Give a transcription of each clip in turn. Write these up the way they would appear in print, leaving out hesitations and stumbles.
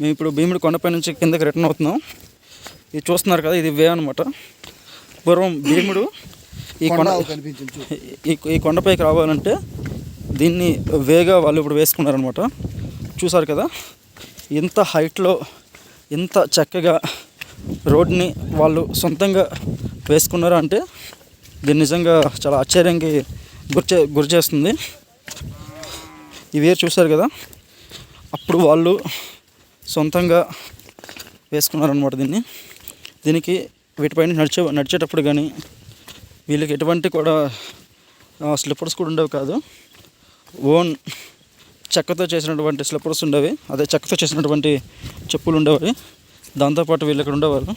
మేము ఇప్పుడు భీముడి కొండపై నుంచి కిందకి రిటర్న్ అవుతున్నాం. ఇది చూస్తున్నారు కదా, ఇది వే అనమాట. పూర్వం భీముడు ఈ కొండపైకి రావాలంటే దీన్ని వేగా వాళ్ళు ఇప్పుడు వేసుకున్నారనమాట. చూసారు కదా, ఇంత హైట్లో ఇంత చక్కగా రోడ్ని వాళ్ళు సొంతంగా వేసుకున్నారు అంటే దీన్ని నిజంగా చాలా ఆశ్చర్యానికి గురి చేస్తుంది. ఈ వేరు చూసారు కదా, అప్పుడు వాళ్ళు సొంతంగా వేసుకున్నారనమాట దీనికి వీటిపైన నడిచేటప్పుడు కానీ వీళ్ళకి ఎటువంటి కూడా స్లిప్పర్స్ కూడా ఉండేవి కాదు. ఓన్ చెక్కతో చేసినటువంటి స్లిప్పర్స్ ఉండేవి, అదే చెక్కతో చేసినటువంటి చెప్పులు ఉండేవి. దాంతోపాటు వీళ్ళు ఇక్కడ ఉండేవాళ్ళు.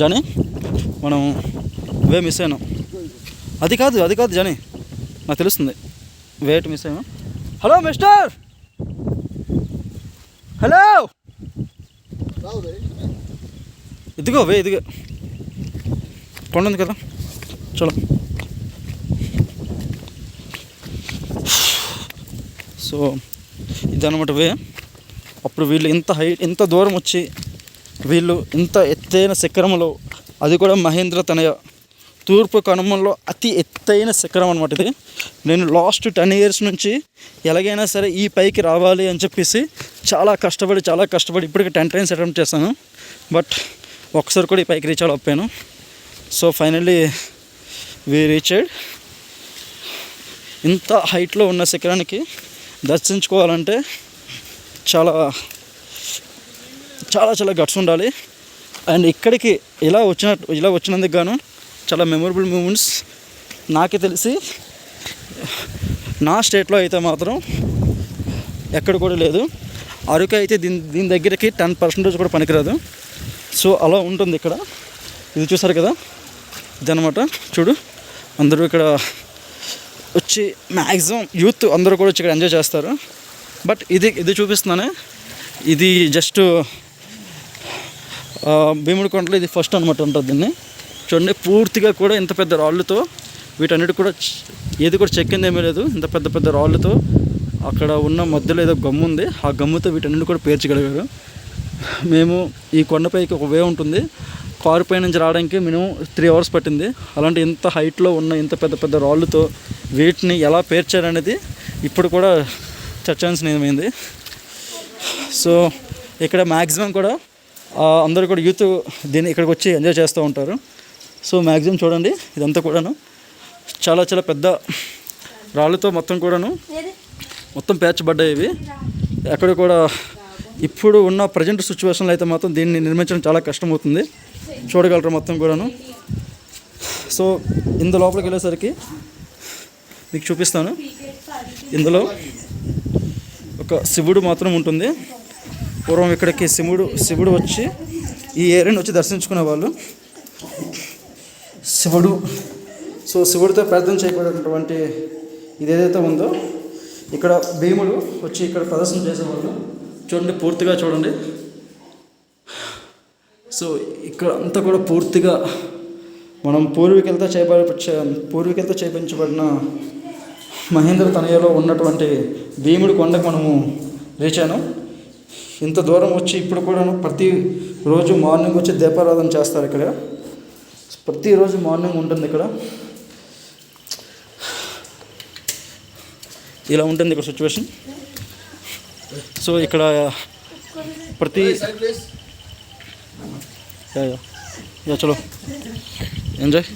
జానీ, మనం వే మిస్ అయినాం. అది కాదు జానీ, నాకు తెలుస్తుంది వేట్ మిస్ అయ్యాం. హలో మిస్టర్, హలో, ఇదిగో కొండ ఉంది కదా, చలో. సో ఇదన్నమాట వే. అప్పుడు వీళ్ళు ఇంత దూరం వచ్చి వీళ్ళు ఇంత ఎత్తైన శిఖరంలో, అది కూడా మహేంద్ర తనయ తూర్పు కనుమల్లో అతి ఎత్తైన శిఖరం అనమాట ఇది. నేను లాస్ట్ 10 years నుంచి ఎలాగైనా సరే ఈ పైకి రావాలి అని చెప్పేసి చాలా కష్టపడి ఇప్పటికి 10 times అటెంప్ట్ చేశాను. బట్ ఒకసారి కూడా ఈ పైకి రీచ్ అవ్వలేకపోయాను. So finally we reached. ఇంత హైట్లో ఉన్న శిఖరానికి దర్శించుకోవాలంటే చాలా గట్స్ ఉండాలి. అండ్ ఇక్కడికి ఇలా వచ్చినందుకు గాను చాలా మెమొరబుల్ మూమెంట్స్ నాకే తెలిసి నా స్టేట్లో అయితే మాత్రం ఎక్కడ కూడా లేదు. అరకు అయితే దీని దగ్గరికి 10% కూడా పనికిరాదు. సో అలా ఉంటుంది ఇక్కడ. ఇది చూసారు కదా, ఇదన్నమాట. చూడు, అందరూ ఇక్కడ వచ్చి మ్యాక్సిమం యూత్ అందరూ కూడా వచ్చి ఇక్కడ ఎంజాయ్ చేస్తారు. బట్ ఇది చూపిస్తున్నానే, ఇది జస్ట్ భీముడి కొండలో ఇది ఫస్ట్ అనమాట ఉంటుంది. దీన్ని చూడండి, పూర్తిగా కూడా ఇంత పెద్ద రాళ్ళతో, వీటన్నిటి కూడా ఏది కూడా చెక్కింది ఏమీ లేదు. ఇంత పెద్ద రాళ్ళతో అక్కడ ఉన్న మధ్యలో ఏదో గమ్ము ఉంది, ఆ గమ్ముతో వీటన్నిటి కూడా పేర్చగలిగారు. మేము ఈ కొండపైకి ఒక వే ఉంటుంది, కారు పై నుంచి రావడానికి మినిమం 3 hours పట్టింది. అలాంటి ఇంత హైట్లో ఉన్న ఇంత పెద్ద రాళ్ళతో వీటిని ఎలా పేర్చారనేది ఇప్పుడు కూడా చర్చాంశనీయమైంది. సో ఇక్కడ మ్యాక్సిమం కూడా అందరూ కూడా యూత్ ఇక్కడికి వచ్చి ఎంజాయ్ చేస్తూ ఉంటారు. సో మ్యాక్సిమం చూడండి, ఇదంతా కూడాను చాలా పెద్ద రాళ్ళతో మొత్తం పేర్చబడ్డాయి ఇవి. ఎక్కడ కూడా ఇప్పుడు ఉన్న ప్రజెంట్ సిచ్యువేషన్లో అయితే మాత్రం దీన్ని నిర్మించడం చాలా కష్టమవుతుంది. చూడగలరు మొత్తం కూడాను. సో లోపలికి వెళ్ళేసరికి మీకు చూపిస్తాను. ఇందులో ఒక శివుడు మాత్రం ఉంటుంది. పూర్వం ఇక్కడికి శివుడు వచ్చి ఈ ఏరియాని వచ్చి దర్శించుకునేవాళ్ళు. శివుడితో ప్రార్థన చేయబడినటువంటి ఇదేదైతే ఉందో ఇక్కడ భీముడు వచ్చి ఇక్కడ ప్రదర్శన చేసేవాళ్ళు. చూడండి, పూర్తిగా చూడండి. సో ఇక్కడ అంతా కూడా పూర్తిగా మనం పూర్వీకులతో చేయించబడిన మహేంద్ర తనయలో ఉన్నటువంటి భీముడి కొండకు మనము రీచ్ అయినాం. ఇంత దూరం వచ్చి ఇప్పుడు కూడా ప్రతిరోజు మార్నింగ్ వచ్చి దీపారాధన చేస్తారు ఇక్కడ. ప్రతిరోజు మార్నింగ్ ఉంటుంది ఇక్కడ. ఇలా ఉంటుంది ఇక్కడ సిచ్యువేషన్. సో ఇక్కడ చలో ఎంజాయ్.